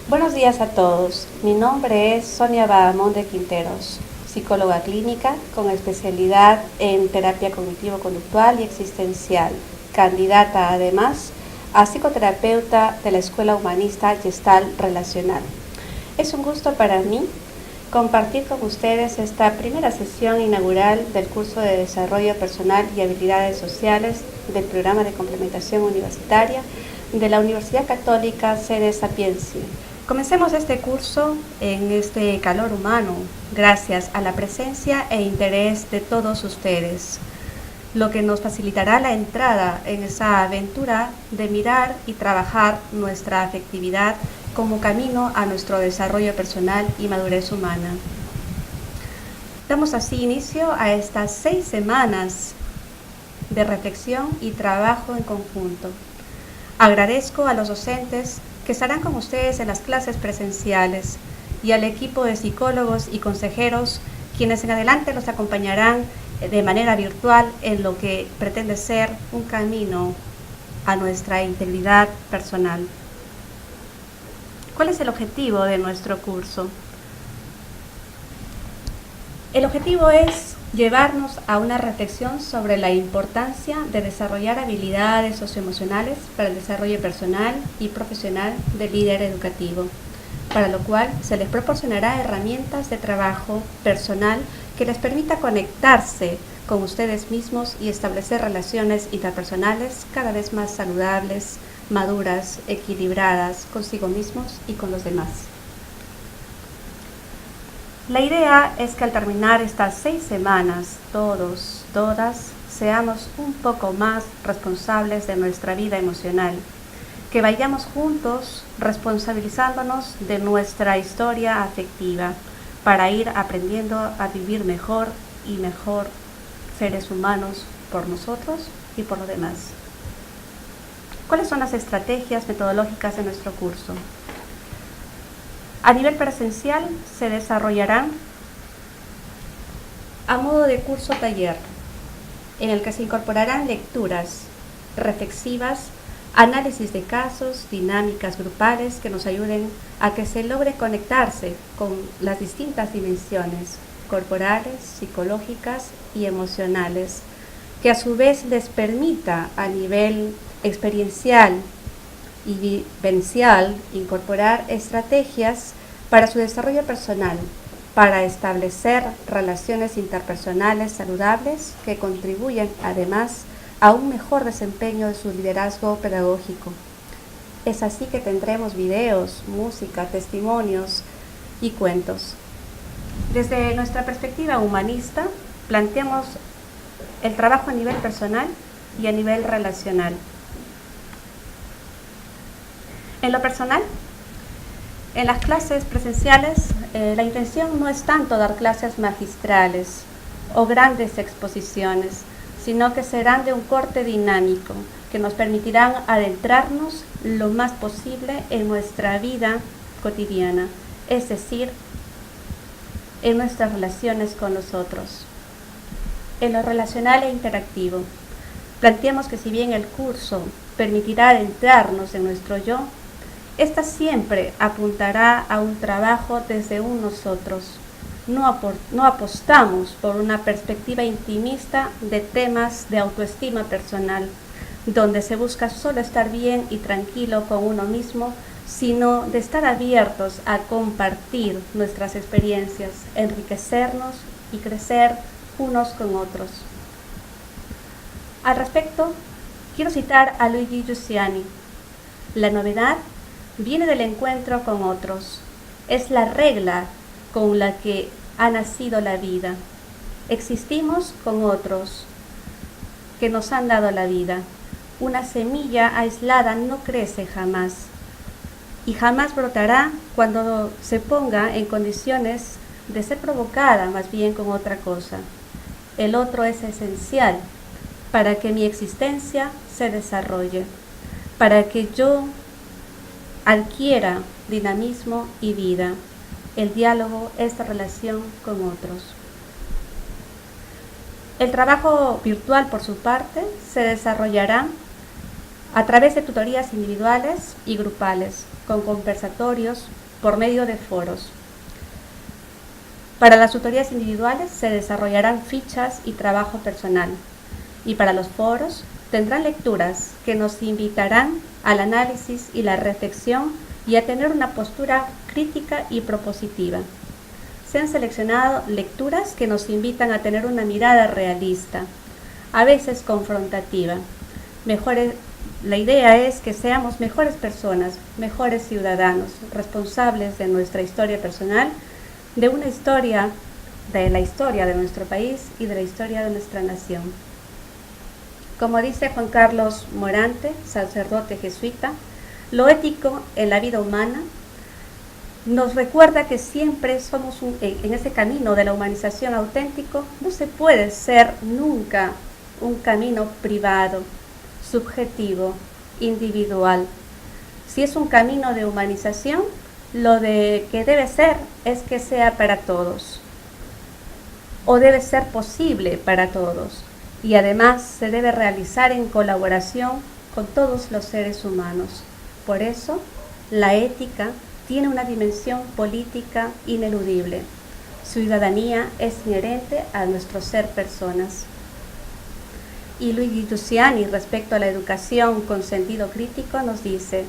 Buenos días a todos. Mi nombre es Sonia Bahamón de Quinteros, psicóloga clínica con especialidad en terapia cognitivo-conductual y existencial, candidata además a psicoterapeuta de la Escuela Humanista Gestalt Relacional. Es un gusto para mí compartir con ustedes esta primera sesión inaugural del curso de Desarrollo Personal y Habilidades Sociales del Programa de Complementación Universitaria de la Universidad Católica Sede Sapientia. Comencemos este curso en este calor humano, gracias a la presencia e interés de todos ustedes, lo que nos facilitará la entrada en esa aventura de mirar y trabajar nuestra afectividad como camino a nuestro desarrollo personal y madurez humana. Damos así inicio a estas 6 semanas de reflexión y trabajo en conjunto. Agradezco a los docentes que estarán con ustedes en las clases presenciales y al equipo de psicólogos y consejeros quienes en adelante los acompañarán de manera virtual en lo que pretende ser un camino a nuestra integridad personal. ¿Cuál es el objetivo de nuestro curso? El objetivo es llevarnos a una reflexión sobre la importancia de desarrollar habilidades socioemocionales para el desarrollo personal y profesional del líder educativo, para lo cual se les proporcionará herramientas de trabajo personal que les permita conectarse con ustedes mismos y establecer relaciones interpersonales cada vez más saludables, maduras, equilibradas consigo mismos y con los demás. La idea es que al terminar estas 6 semanas, todas, seamos un poco más responsables de nuestra vida emocional, que vayamos juntos responsabilizándonos de nuestra historia afectiva para ir aprendiendo a vivir mejor y mejor seres humanos por nosotros y por los demás. ¿Cuáles son las estrategias metodológicas de nuestro curso? A nivel presencial se desarrollarán a modo de curso taller, en el que se incorporarán lecturas reflexivas, análisis de casos, dinámicas grupales que nos ayuden a que se logre conectarse con las distintas dimensiones corporales, psicológicas y emocionales, que a su vez les permita a nivel experiencial y vivencial incorporar estrategias para su desarrollo personal, para establecer relaciones interpersonales saludables que contribuyen además a un mejor desempeño de su liderazgo pedagógico. Es así que tendremos videos, música, testimonios y cuentos. Desde nuestra perspectiva humanista, planteamos el trabajo a nivel personal y a nivel relacional. En lo personal, en las clases presenciales, la intención no es tanto dar clases magistrales o grandes exposiciones, sino que serán de un corte dinámico que nos permitirán adentrarnos lo más posible en nuestra vida cotidiana, es decir, en nuestras relaciones con los otros. En lo relacional e interactivo, planteamos que si bien el curso permitirá adentrarnos en nuestro yo, esta siempre apuntará a un trabajo desde un nosotros. No apostamos por una perspectiva intimista de temas de autoestima personal, donde se busca solo estar bien y tranquilo con uno mismo, sino de estar abiertos a compartir nuestras experiencias, enriquecernos y crecer unos con otros. Al respecto, quiero citar a Luigi Giussiani: la novedad viene del encuentro con otros, es la regla con la que ha nacido la vida. Existimos con otros que nos han dado la vida. Una semilla aislada no crece jamás y jamás brotará cuando se ponga en condiciones de ser provocada más bien con otra cosa. El otro es esencial para que mi existencia se desarrolle, para que yo adquiera dinamismo y vida. El diálogo es la relación con otros. El trabajo virtual, por su parte, se desarrollará a través de tutorías individuales y grupales, con conversatorios por medio de foros. Para las tutorías individuales se desarrollarán fichas y trabajo personal, y para los foros tendrán lecturas que nos invitarán al análisis y la reflexión y a tener una postura crítica y propositiva. Se han seleccionado lecturas que nos invitan a tener una mirada realista, a veces confrontativa. La idea es que seamos mejores personas, mejores ciudadanos, responsables de nuestra historia personal, de la historia de nuestro país y de la historia de nuestra nación. Como dice Juan Carlos Morante, sacerdote jesuita, lo ético en la vida humana nos recuerda que siempre somos en ese camino de la humanización auténtico. No se puede ser nunca un camino privado, subjetivo, individual. Si es un camino de humanización, lo que debe ser es que sea para todos, o debe ser posible para todos, y además se debe realizar en colaboración con todos los seres humanos. Por eso, la ética tiene una dimensión política ineludible. Ciudadanía es inherente a nuestro ser personas. Y Luigi Luciani, respecto a la educación con sentido crítico, nos dice: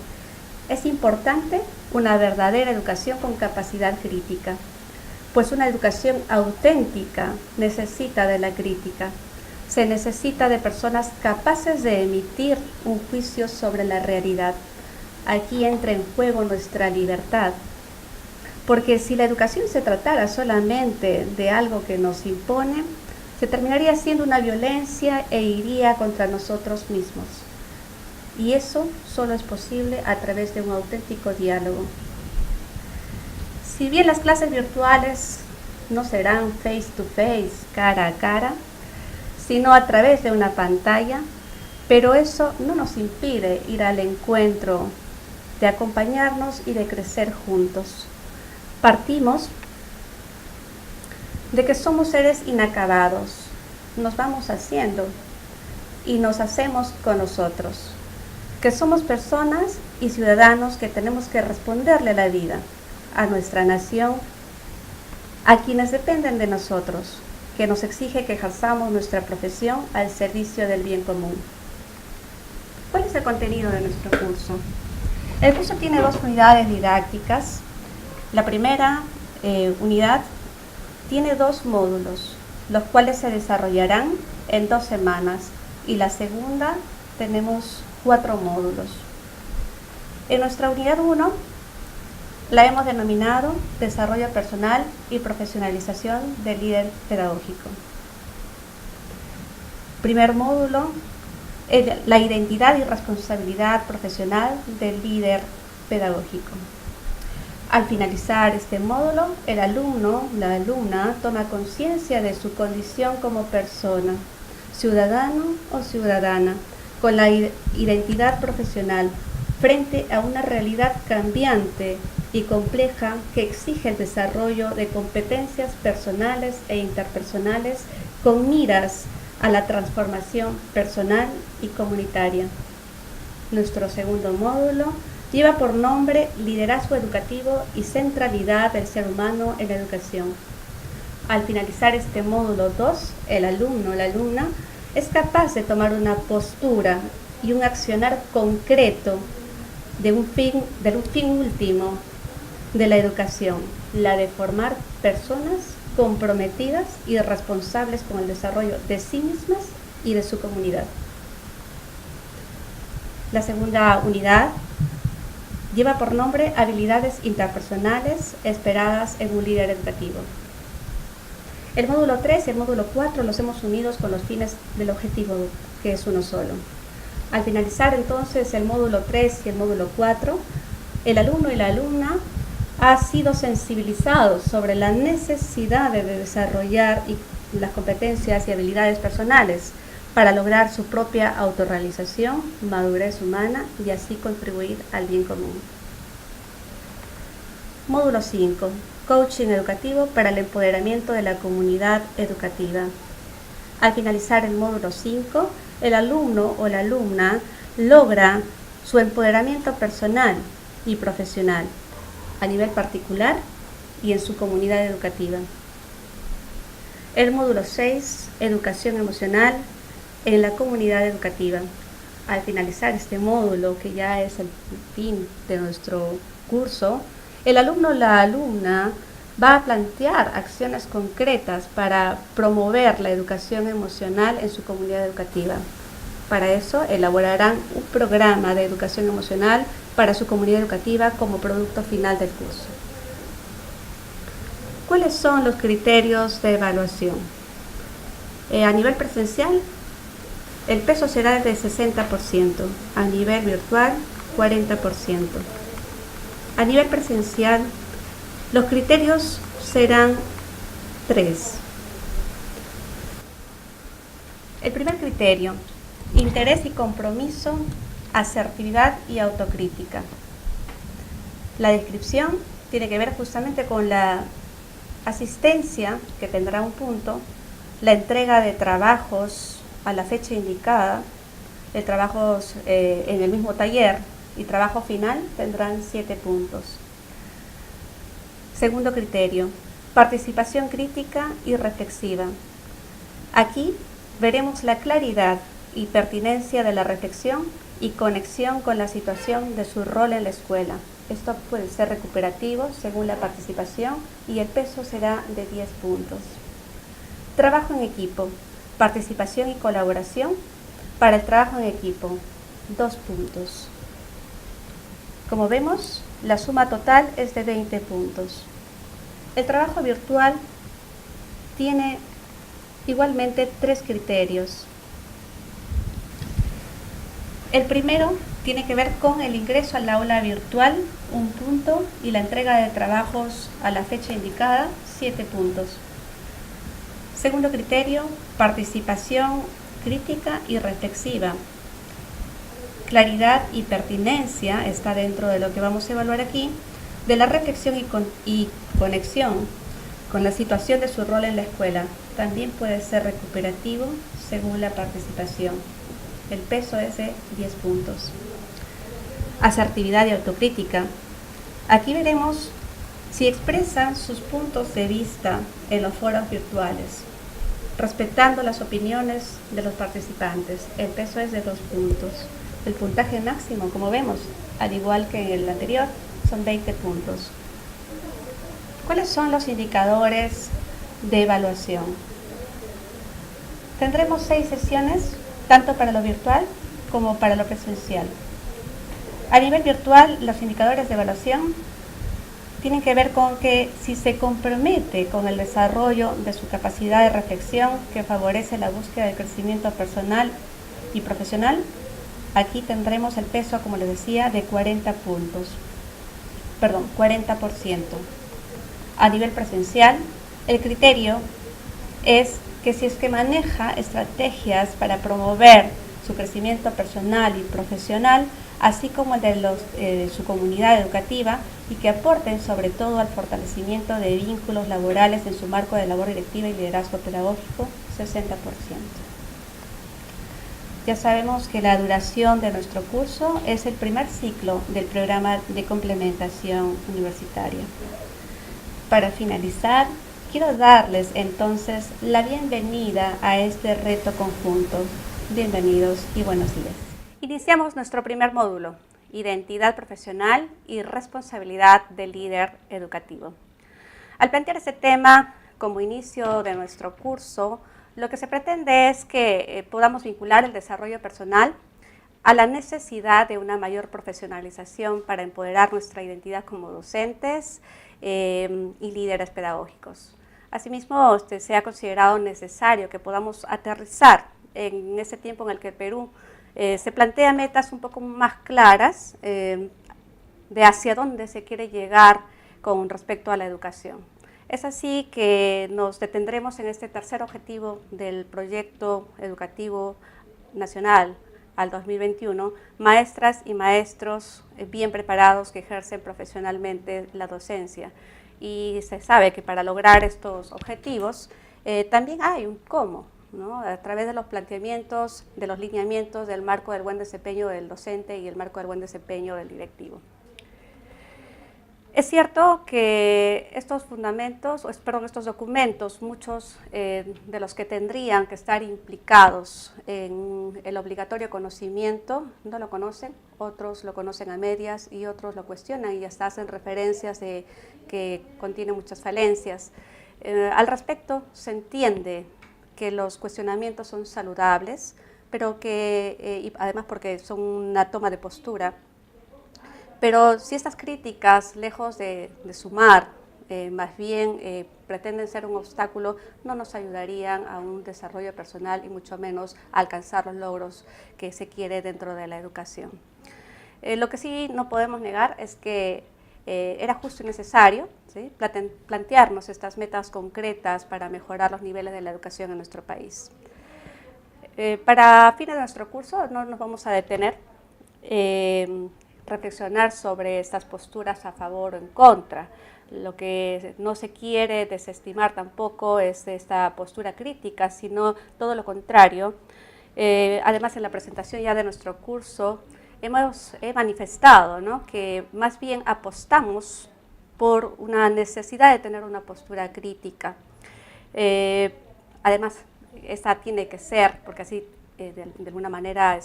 es importante una verdadera educación con capacidad crítica, pues una educación auténtica necesita de la crítica. Se necesita de personas capaces de emitir un juicio sobre la realidad. Aquí entra en juego nuestra libertad, porque si la educación se tratara solamente de algo que nos impone, se terminaría siendo una violencia e iría contra nosotros mismos. Y eso solo es posible a través de un auténtico diálogo. Si bien las clases virtuales no serán face to face, cara a cara, sino a través de una pantalla, pero eso no nos impide ir al encuentro, de acompañarnos y de crecer juntos. Partimos de que somos seres inacabados, nos vamos haciendo y nos hacemos con nosotros, que somos personas y ciudadanos que tenemos que responderle a la vida, a nuestra nación, a quienes dependen de nosotros, que nos exige que ejerzamos nuestra profesión al servicio del bien común. ¿Cuál es el contenido de nuestro curso? El curso tiene 2 unidades didácticas. La primera unidad tiene 2 módulos, los cuales se desarrollarán en 2 semanas, y la segunda tenemos 4 módulos. En nuestra unidad 1 la hemos denominado Desarrollo Personal y Profesionalización del Líder Pedagógico. Primer módulo, la identidad y responsabilidad profesional del líder pedagógico. Al finalizar este módulo, el alumno, la alumna, toma conciencia de su condición como persona, ciudadano o ciudadana, con la identidad profesional, frente a una realidad cambiante y compleja que exige el desarrollo de competencias personales e interpersonales con miras a la transformación personal y comunitaria. Nuestro segundo módulo lleva por nombre Liderazgo Educativo y Centralidad del Ser Humano en la Educación. Al finalizar este módulo 2, el alumno o la alumna es capaz de tomar una postura y un accionar concreto del fin último de la educación, la de formar personas comprometidas y responsables con el desarrollo de sí mismas y de su comunidad. La segunda unidad lleva por nombre Habilidades interpersonales esperadas en un líder educativo. El módulo 3 y el módulo 4 los hemos unido con los fines del objetivo, que es uno solo. Al finalizar entonces el módulo 3 y el módulo 4, el alumno y la alumna ha sido sensibilizados sobre la necesidad de desarrollar las competencias y habilidades personales para lograr su propia autorrealización, madurez humana y así contribuir al bien común. Módulo 5. Coaching educativo para el empoderamiento de la comunidad educativa. Al finalizar el módulo 5, el alumno o la alumna logra su empoderamiento personal y profesional a nivel particular y en su comunidad educativa. El módulo 6, Educación emocional en la comunidad educativa. Al finalizar este módulo, que ya es el fin de nuestro curso, el alumno o la alumna va a plantear acciones concretas para promover la educación emocional en su comunidad educativa. Para eso elaborarán un programa de educación emocional para su comunidad educativa como producto final del curso. ¿Cuáles son los criterios de evaluación? A nivel presencial, el peso será de 60%, a nivel virtual 40%. A nivel presencial, los criterios serán 3. El primer criterio, interés y compromiso, asertividad y autocrítica. La descripción tiene que ver justamente con la asistencia, que tendrá un punto, la entrega de trabajos a la fecha indicada, de trabajos en el mismo taller y trabajo final tendrán 7 puntos. Segundo criterio, participación crítica y reflexiva. Aquí veremos la claridad y pertinencia de la reflexión y conexión con la situación de su rol en la escuela. Esto puede ser recuperativo según la participación y el peso será de 10 puntos. Trabajo en equipo, participación y colaboración. Para el trabajo en equipo, 2 puntos. Como vemos, la suma total es de 20 puntos. El trabajo virtual tiene igualmente 3 criterios. El primero tiene que ver con el ingreso al aula virtual, 1 punto, y la entrega de trabajos a la fecha indicada, 7 puntos. Segundo criterio, participación crítica y reflexiva. Claridad y pertinencia está dentro de lo que vamos a evaluar aquí, de la reflexión y conexión con la situación de su rol en la escuela. También puede ser recuperativo según la participación. El peso es de 10 puntos. Asertividad y autocrítica. Aquí veremos si expresan sus puntos de vista en los foros virtuales, respetando las opiniones de los participantes. El peso es de 2 puntos. El puntaje máximo, como vemos, al igual que en el anterior, son 20 puntos. ¿Cuáles son los indicadores de evaluación? Tendremos 6 sesiones, tanto para lo virtual como para lo presencial. A nivel virtual, los indicadores de evaluación tienen que ver con que si se compromete con el desarrollo de su capacidad de reflexión que favorece la búsqueda del crecimiento personal y profesional, aquí tendremos el peso, como les decía, de 40 puntos. Perdón, 40%. A nivel presencial, el criterio es que si es que maneja estrategias para promover su crecimiento personal y profesional, así como el de su comunidad educativa, y que aporten sobre todo al fortalecimiento de vínculos laborales en su marco de labor directiva y liderazgo pedagógico, 60%. Ya sabemos que la duración de nuestro curso es el primer ciclo del programa de complementación universitaria. Para finalizar, quiero darles entonces la bienvenida a este reto conjunto. Bienvenidos y buenos días. Iniciamos nuestro primer módulo, Identidad profesional y responsabilidad del líder educativo. Al plantear este tema como inicio de nuestro curso, lo que se pretende es que podamos vincular el desarrollo personal a la necesidad de una mayor profesionalización para empoderar nuestra identidad como docentes y líderes pedagógicos. Asimismo, se ha considerado necesario que podamos aterrizar en ese tiempo en el que el Perú se plantea metas un poco más claras de hacia dónde se quiere llegar con respecto a la educación. Es así que nos detendremos en este tercer objetivo del proyecto educativo nacional al 2021, maestras y maestros bien preparados que ejercen profesionalmente la docencia. Y se sabe que para lograr estos objetivos también hay un cómo. ¿no? A través de los planteamientos, de los lineamientos del marco del buen desempeño del docente y el marco del buen desempeño del directivo. Es cierto que estos fundamentos, estos documentos, muchos de los que tendrían que estar implicados en el obligatorio conocimiento, no lo conocen, otros lo conocen a medias y otros lo cuestionan y hasta hacen referencias de que contiene muchas falencias. Al respecto, se entiende que los cuestionamientos son saludables, pero que, y además porque son una toma de postura. Pero si estas críticas, lejos de sumar, más bien pretenden ser un obstáculo, no nos ayudarían a un desarrollo personal y mucho menos a alcanzar los logros que se quiere dentro de la educación. Lo que sí no podemos negar es que era justo y necesario, ¿sí?, plantearnos estas metas concretas para mejorar los niveles de la educación en nuestro país. Para fines de nuestro curso no nos vamos a detener reflexionar sobre estas posturas a favor o en contra. Lo que no se quiere desestimar tampoco es esta postura crítica, sino todo lo contrario. Además, en la presentación ya de nuestro curso he manifestado, ¿no?, que más bien apostamos por una necesidad de tener una postura crítica. Además, esta tiene que ser, porque así de alguna manera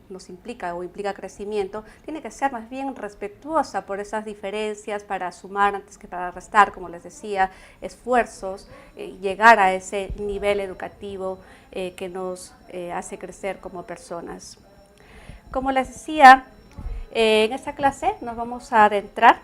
nos implica o implica crecimiento, tiene que ser más bien respetuosa por esas diferencias para sumar antes que para restar, como les decía, esfuerzos, llegar a ese nivel educativo que nos hace crecer como personas. Como les decía, en esta clase nos vamos a adentrar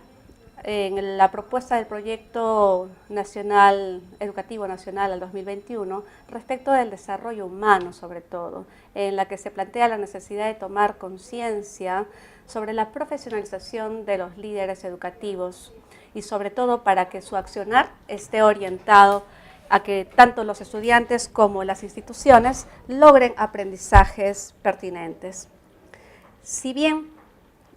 en la propuesta del Proyecto Nacional Educativo Nacional al 2021 respecto del desarrollo humano, sobre todo, en la que se plantea la necesidad de tomar conciencia sobre la profesionalización de los líderes educativos y sobre todo para que su accionar esté orientado a que tanto los estudiantes como las instituciones logren aprendizajes pertinentes. Si bien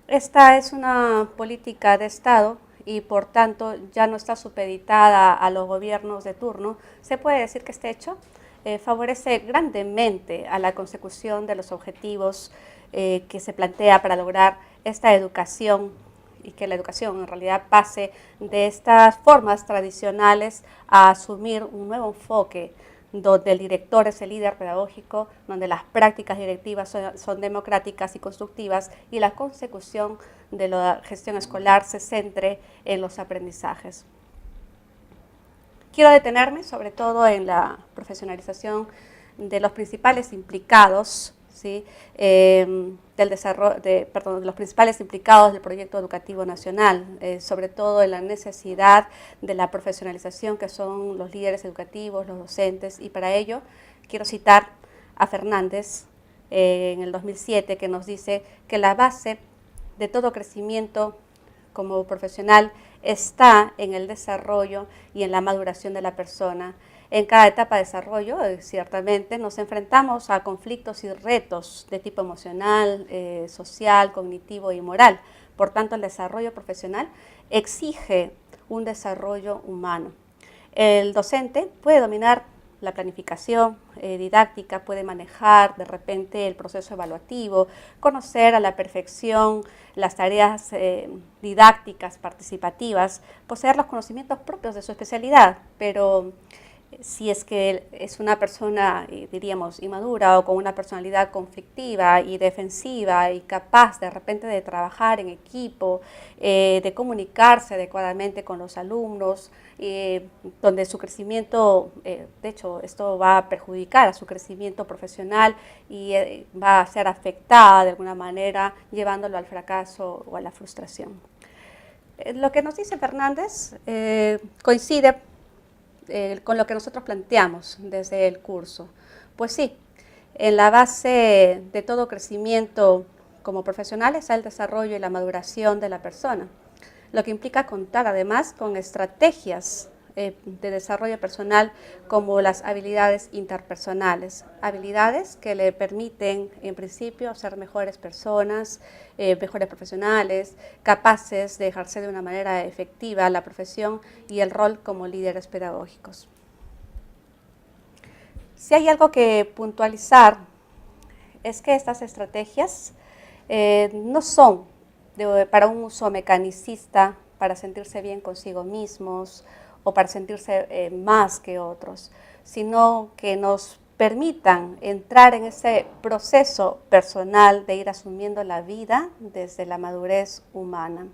esta es una política de Estado y por tanto ya no está supeditada a los gobiernos de turno, se puede decir que este hecho favorece grandemente a la consecución de los objetivos que se plantea para lograr esta educación y que la educación en realidad pase de estas formas tradicionales a asumir un nuevo enfoque donde el director es el líder pedagógico, donde las prácticas directivas son democráticas y constructivas y la consecución de la gestión escolar se centre en los aprendizajes. Quiero detenerme sobre todo en la profesionalización de los principales implicados, ¿sí?, de los principales implicados del Proyecto Educativo Nacional, sobre todo en la necesidad de la profesionalización que son los líderes educativos, los docentes, y para ello quiero citar a Fernández en el 2007, que nos dice que la base de todo crecimiento como profesional está en el desarrollo y en la maduración de la persona. En cada etapa de desarrollo, ciertamente, nos enfrentamos a conflictos y retos de tipo emocional, social, cognitivo y moral. Por tanto, el desarrollo profesional exige un desarrollo humano. El docente puede dominar la planificación didáctica, puede manejar de repente el proceso evaluativo, conocer a la perfección las tareas didácticas participativas, poseer los conocimientos propios de su especialidad, pero si es que es una persona, diríamos, inmadura o con una personalidad conflictiva y defensiva y capaz de repente de trabajar en equipo, de comunicarse adecuadamente con los alumnos, donde su crecimiento, de hecho, esto va a perjudicar a su crecimiento profesional y va a ser afectada de alguna manera, llevándolo al fracaso o a la frustración. Lo que nos dice Fernández coincide con lo que nosotros planteamos desde el curso. Pues sí, en la base de todo crecimiento como profesional está el desarrollo y la maduración de la persona, lo que implica contar además con estrategias de desarrollo personal como las habilidades interpersonales, habilidades que le permiten en principio ser mejores personas, mejores profesionales, capaces de ejercer de una manera efectiva la profesión y el rol como líderes pedagógicos. Si hay algo que puntualizar, es que estas estrategias no son para un uso mecanicista, para sentirse bien consigo mismos o para sentirse más que otros, sino que nos permitan entrar en ese proceso personal de ir asumiendo la vida desde la madurez humana.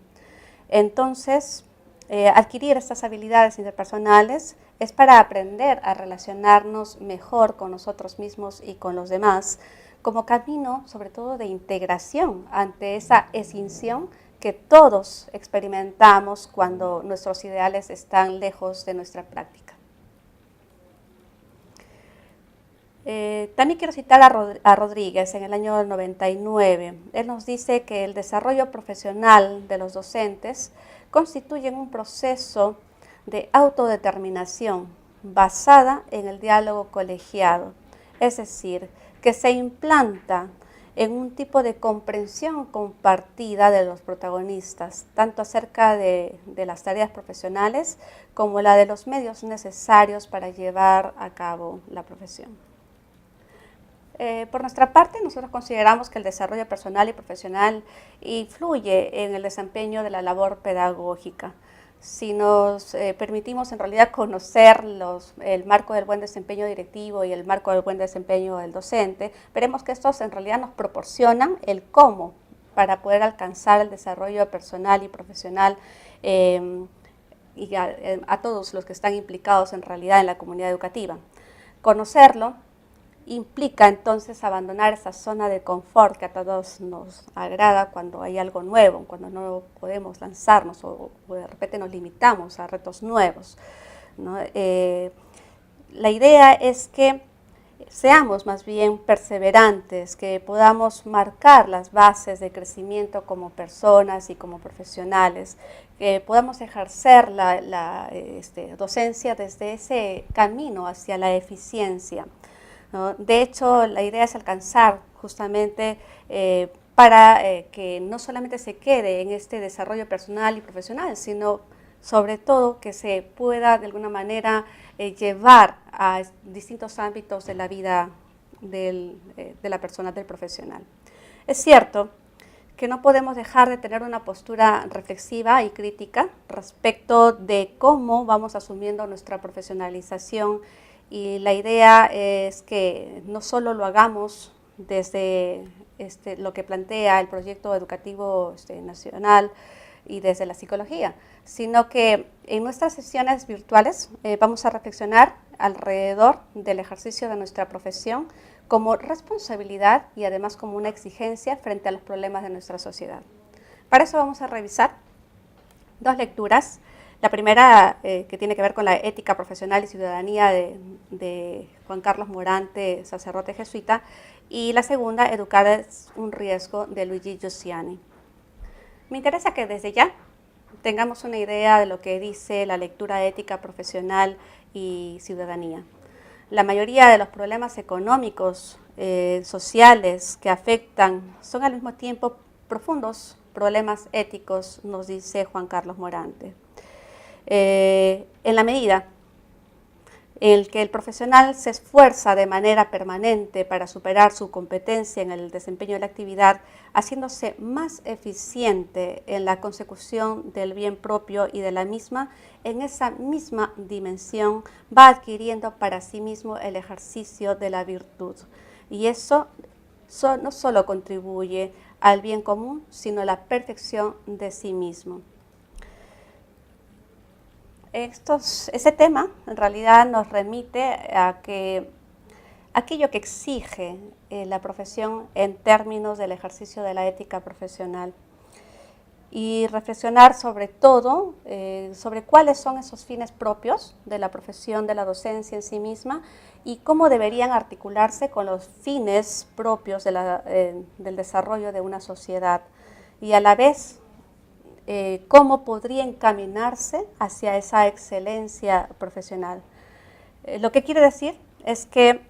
Entonces, adquirir estas habilidades interpersonales es para aprender a relacionarnos mejor con nosotros mismos y con los demás, como camino sobre todo de integración ante esa escinsión que todos experimentamos cuando nuestros ideales están lejos de nuestra práctica. También quiero citar a Rodríguez en el año 99. Él nos dice que el desarrollo profesional de los docentes constituye un proceso de autodeterminación basada en el diálogo colegiado, es decir, que se implanta en un tipo de comprensión compartida de los protagonistas, tanto acerca de las tareas profesionales como la de los medios necesarios para llevar a cabo la profesión. Por nuestra parte, nosotros consideramos que el desarrollo personal y profesional influye en el desempeño de la labor pedagógica. Si nos permitimos en realidad conocer el marco del buen desempeño directivo y el marco del buen desempeño del docente, veremos que estos en realidad nos proporcionan el cómo para poder alcanzar el desarrollo personal y profesional y a todos los que están implicados en realidad en la comunidad educativa. Conocerlo implica entonces abandonar esa zona de confort que a todos nos agrada cuando hay algo nuevo, cuando no podemos lanzarnos o de repente nos limitamos a retos nuevos, ¿no? La idea es que seamos más bien perseverantes, que podamos marcar las bases de crecimiento como personas y como profesionales, que podamos ejercer la docencia desde ese camino hacia la eficiencia, ¿no? De hecho, la idea es alcanzar justamente para que no solamente se quede en este desarrollo personal y profesional, sino sobre todo que se pueda de alguna manera llevar a distintos ámbitos de la vida de la persona, del profesional. Es cierto que no podemos dejar de tener una postura reflexiva y crítica respecto de cómo vamos asumiendo nuestra profesionalización. Y la idea es que no solo lo hagamos desde lo que plantea el proyecto educativo nacional y desde la psicología, sino que en nuestras sesiones virtuales vamos a reflexionar alrededor del ejercicio de nuestra profesión como responsabilidad y además como una exigencia frente a los problemas de nuestra sociedad. Para eso vamos a revisar dos lecturas. La primera, que tiene que ver con la ética profesional y ciudadanía de Juan Carlos Morante, sacerdote jesuita, y la segunda, Educar es un riesgo, de Luigi Giussiani. Me interesa que desde ya tengamos una idea de lo que dice la lectura ética profesional y ciudadanía. La mayoría de los problemas económicos, sociales que afectan son al mismo tiempo profundos problemas éticos, nos dice Juan Carlos Morante. En la medida en que el profesional se esfuerza de manera permanente para superar su competencia en el desempeño de la actividad, haciéndose más eficiente en la consecución del bien propio y de la misma, en esa misma dimensión va adquiriendo para sí mismo el ejercicio de la virtud. Y eso no solo contribuye al bien común, sino a la perfección de sí mismo. Ese tema en realidad nos remite a que aquello que exige la profesión en términos del ejercicio de la ética profesional y reflexionar sobre todo sobre cuáles son esos fines propios de la profesión de la docencia en sí misma y cómo deberían articularse con los fines propios del desarrollo de una sociedad y a la vez cómo podría encaminarse hacia esa excelencia profesional. Lo que quiere decir es que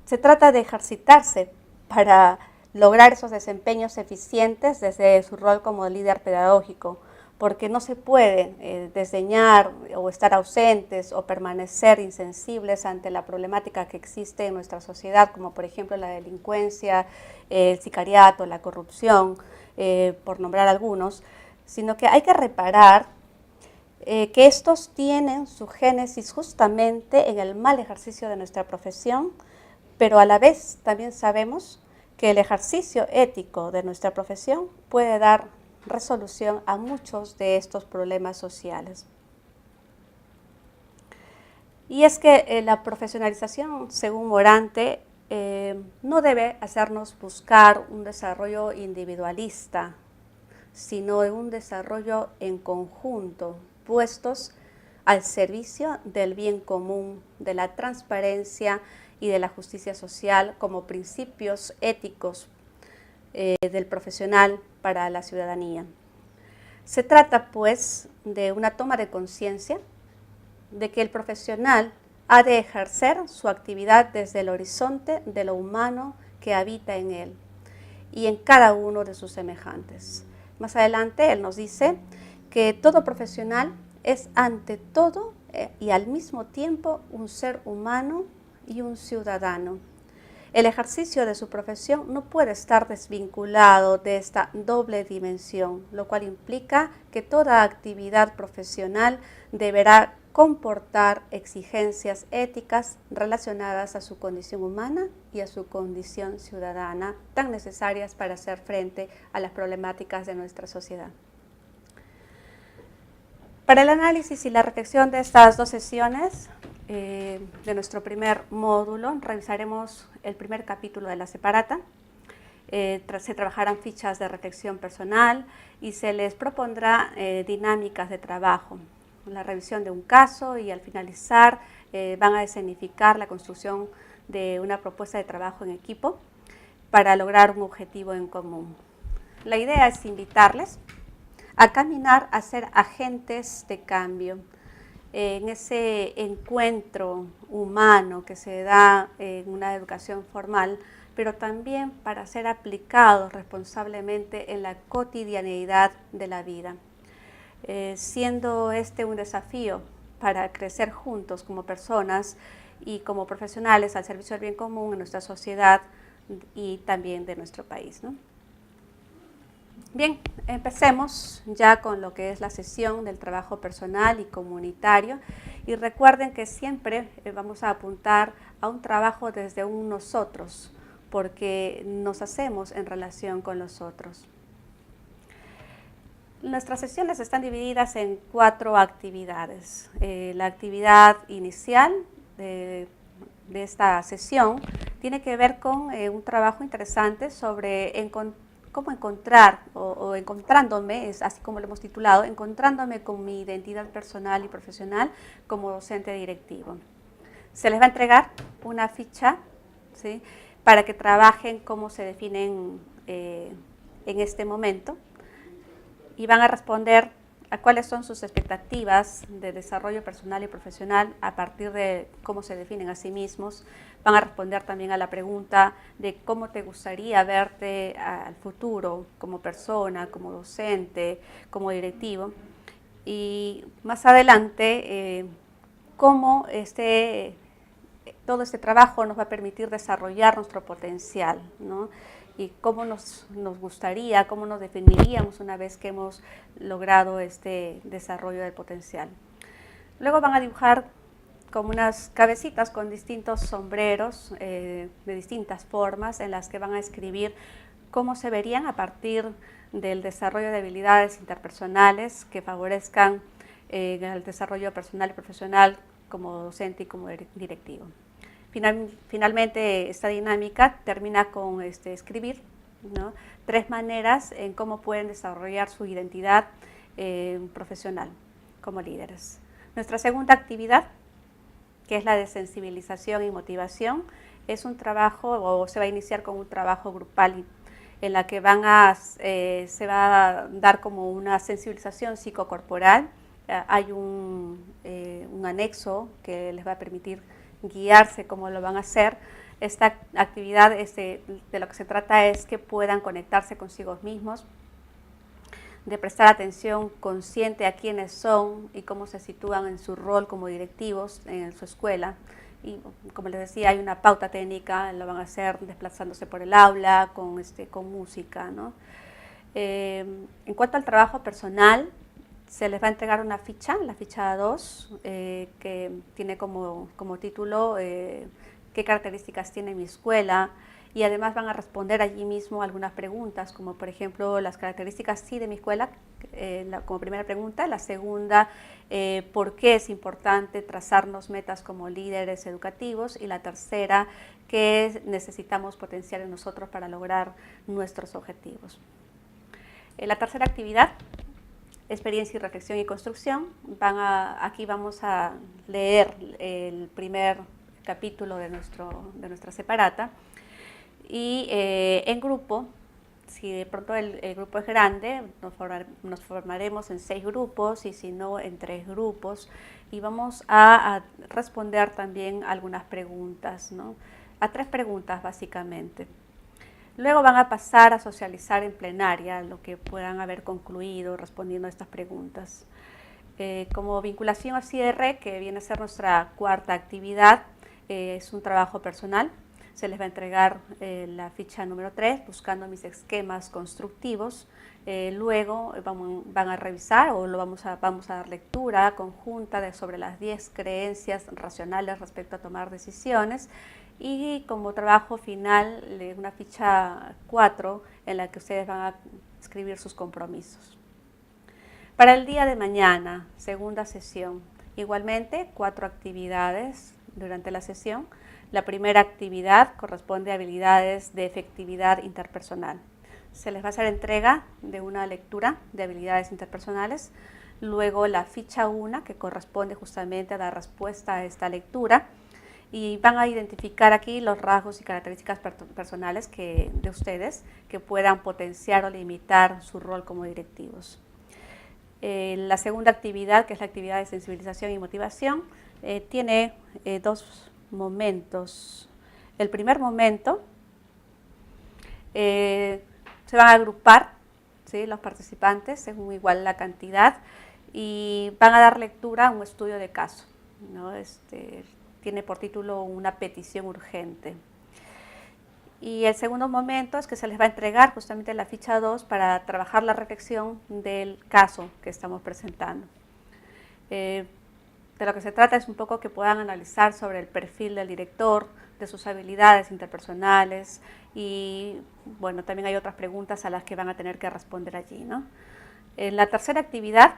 se trata de ejercitarse para lograr esos desempeños eficientes desde su rol como líder pedagógico, porque no se puede desdeñar o estar ausentes o permanecer insensibles ante la problemática que existe en nuestra sociedad, como por ejemplo la delincuencia, el sicariato, la corrupción, por nombrar algunos, sino que hay que reparar que estos tienen su génesis justamente en el mal ejercicio de nuestra profesión, pero a la vez también sabemos que el ejercicio ético de nuestra profesión puede dar resolución a muchos de estos problemas sociales. Y es que la profesionalización, según Morante, no debe hacernos buscar un desarrollo individualista, sino un desarrollo en conjunto, puestos al servicio del bien común, de la transparencia y de la justicia social como principios éticos del profesional para la ciudadanía. Se trata, pues, de una toma de conciencia de que el profesional ha de ejercer su actividad desde el horizonte de lo humano que habita en él y en cada uno de sus semejantes. Más adelante él nos dice que todo profesional es ante todo y al mismo tiempo un ser humano y un ciudadano. El ejercicio de su profesión no puede estar desvinculado de esta doble dimensión, lo cual implica que toda actividad profesional deberá comportar exigencias éticas relacionadas a su condición humana y a su condición ciudadana, tan necesarias para hacer frente a las problemáticas de nuestra sociedad. Para el análisis y la reflexión de estas dos sesiones de nuestro primer módulo, revisaremos el primer capítulo de la separata. Se trabajarán fichas de reflexión personal y se les propondrá dinámicas de trabajo, la revisión de un caso y al finalizar van a escenificar la construcción de una propuesta de trabajo en equipo para lograr un objetivo en común. La idea es invitarles a caminar, a ser agentes de cambio en ese encuentro humano que se da en una educación formal, pero también para ser aplicados responsablemente en la cotidianeidad de la vida, siendo este un desafío para crecer juntos como personas y como profesionales al servicio del bien común en nuestra sociedad y también de nuestro país, ¿no? Bien, empecemos ya con lo que es la sesión del trabajo personal y comunitario y recuerden que siempre vamos a apuntar a un trabajo desde un nosotros porque nos hacemos en relación con los otros. Nuestras sesiones están divididas en 4 actividades. La actividad inicial de esta sesión tiene que ver con un trabajo interesante sobre cómo encontrar o encontrándome, es así como lo hemos titulado, encontrándome con mi identidad personal y profesional como docente directivo. Se les va a entregar una ficha, ¿sí?, para que trabajen cómo se definen en este momento y van a responder a cuáles son sus expectativas de desarrollo personal y profesional a partir de cómo se definen a sí mismos. Van a responder también a la pregunta de cómo te gustaría verte al futuro como persona, como docente, como directivo. Y más adelante, cómo todo este trabajo nos va a permitir desarrollar nuestro potencial, ¿no? Y cómo nos gustaría, cómo nos definiríamos una vez que hemos logrado este desarrollo del potencial. Luego van a dibujar como unas cabecitas con distintos sombreros de distintas formas en las que van a escribir cómo se verían a partir del desarrollo de habilidades interpersonales que favorezcan el desarrollo personal y profesional como docente y como directivo. Finalmente, esta dinámica termina con escribir, ¿no?, 3 maneras en cómo pueden desarrollar su identidad profesional como líderes. Nuestra segunda actividad, que es la de sensibilización y motivación, es un trabajo, o se va a iniciar con un trabajo grupal en la que se va a dar como una sensibilización psicocorporal. Hay un anexo que les va a permitir guiarse cómo lo van a hacer. Esta actividad de lo que se trata es que puedan conectarse consigo mismos, de prestar atención consciente a quiénes son y cómo se sitúan en su rol como directivos en su escuela. Y como les decía, hay una pauta técnica, lo van a hacer desplazándose por el aula, con música, ¿no? En cuanto al trabajo personal, se les va a entregar una ficha, la ficha 2, que tiene como título qué características tiene mi escuela, y además van a responder allí mismo algunas preguntas, como por ejemplo las características sí de mi escuela, como primera pregunta. La segunda, por qué es importante trazarnos metas como líderes educativos, y la tercera, qué necesitamos potenciar en nosotros para lograr nuestros objetivos. La tercera actividad, experiencia y reflexión y construcción. Aquí vamos a leer el primer capítulo de nuestra separata, y en grupo, si de pronto el grupo es grande, nos formaremos en 6 grupos, y si no, en 3 grupos, y vamos a responder también algunas preguntas, ¿no? A 3 preguntas básicamente. Luego van a pasar a socializar en plenaria lo que puedan haber concluido respondiendo a estas preguntas. Como vinculación al cierre, que viene a ser nuestra cuarta actividad, es un trabajo personal. Se les va a entregar la ficha número 3, buscando mis esquemas constructivos. Luego van a revisar, o vamos a dar lectura conjunta sobre las 10 creencias racionales respecto a tomar decisiones. Y como trabajo final, una ficha 4 en la que ustedes van a escribir sus compromisos. Para el día de mañana, segunda sesión, igualmente 4 actividades durante la sesión. La primera actividad corresponde a habilidades de efectividad interpersonal. Se les va a hacer entrega de una lectura de habilidades interpersonales. Luego la ficha 1, que corresponde justamente a dar respuesta a esta lectura. Y van a identificar aquí los rasgos y características personales de ustedes que puedan potenciar o limitar su rol como directivos. La segunda actividad, que es la actividad de sensibilización y motivación, tiene 2 momentos. El primer momento, se van a agrupar, ¿sí?, los participantes según igual la cantidad, y van a dar lectura a un estudio de caso, ¿no? Tiene por título una petición urgente. Y el segundo momento es que se les va a entregar justamente la ficha 2 para trabajar la reflexión del caso que estamos presentando. De lo que se trata es un poco que puedan analizar sobre el perfil del director, de sus habilidades interpersonales, y bueno, también hay otras preguntas a las que van a tener que responder allí, ¿no? En la tercera actividad,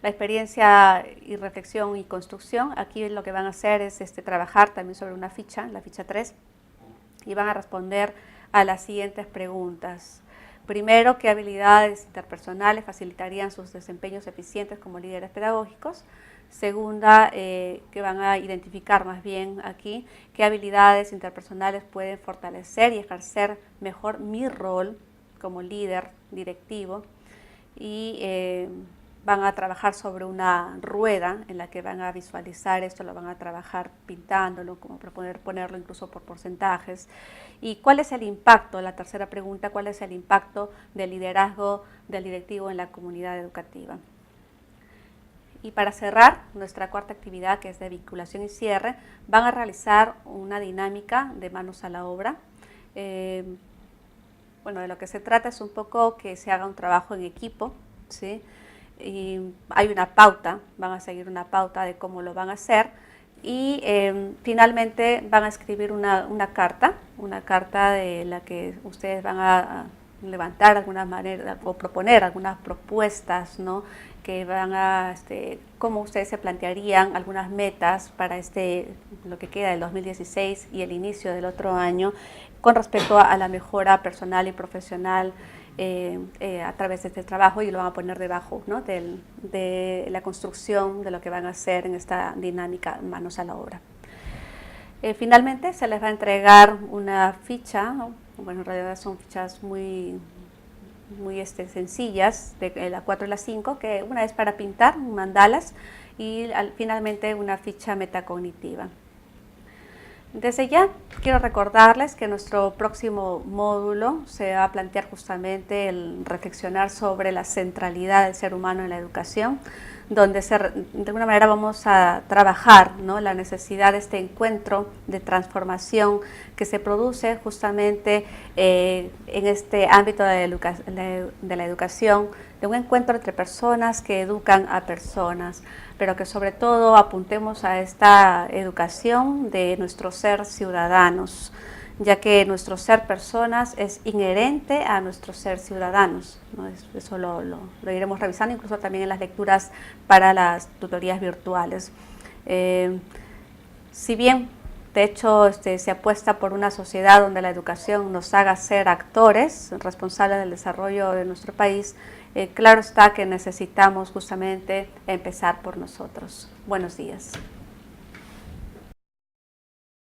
la experiencia y reflexión y construcción, aquí lo que van a hacer es trabajar también sobre una ficha, la ficha 3, y van a responder a las siguientes preguntas. Primero, ¿qué habilidades interpersonales facilitarían sus desempeños eficientes como líderes pedagógicos? Segunda, que van a identificar más bien aquí qué habilidades interpersonales pueden fortalecer y ejercer mejor mi rol como líder directivo. Y van a trabajar sobre una rueda en la que van a visualizar esto, lo van a trabajar pintándolo, como ponerlo incluso por porcentajes. ¿Y cuál es el impacto? La tercera pregunta, ¿cuál es el impacto del liderazgo del directivo en la comunidad educativa? Y para cerrar nuestra cuarta actividad, que es de vinculación y cierre, van a realizar una dinámica de manos a la obra. Bueno, de lo que se trata es un poco que se haga un trabajo en equipo, ¿sí? Y hay una pauta, van a seguir una pauta de cómo lo van a hacer, y finalmente van a escribir una carta de la que ustedes van a levantar algunas maneras o proponer algunas propuestas, ¿no?, que van a, cómo ustedes se plantearían algunas metas para lo que queda del 2016 y el inicio del otro año con respecto a la mejora personal y profesional a través de este trabajo, y lo van a poner debajo, ¿no?, de la construcción de lo que van a hacer en esta dinámica manos a la obra. Finalmente se les va a entregar una ficha, ¿no? Bueno, en realidad son fichas muy sencillas, de la 4 y la 5, que una es para pintar mandalas, y finalmente una ficha metacognitiva. Desde ya quiero recordarles que nuestro próximo módulo se va a plantear justamente el reflexionar sobre la centralidad del ser humano en la educación, donde de alguna manera vamos a trabajar, ¿no?, la necesidad de este encuentro de transformación que se produce justamente en este ámbito de la educación, de un encuentro entre personas que educan a personas, pero que sobre todo apuntemos a esta educación de nuestro ser ciudadanos, ya que nuestro ser personas es inherente a nuestro ser ciudadanos, ¿no? Eso lo iremos revisando, incluso también en las lecturas para las tutorías virtuales. Si bien, de hecho, se apuesta por una sociedad donde la educación nos haga ser actores responsables del desarrollo de nuestro país, claro está que necesitamos justamente empezar por nosotros. Buenos días.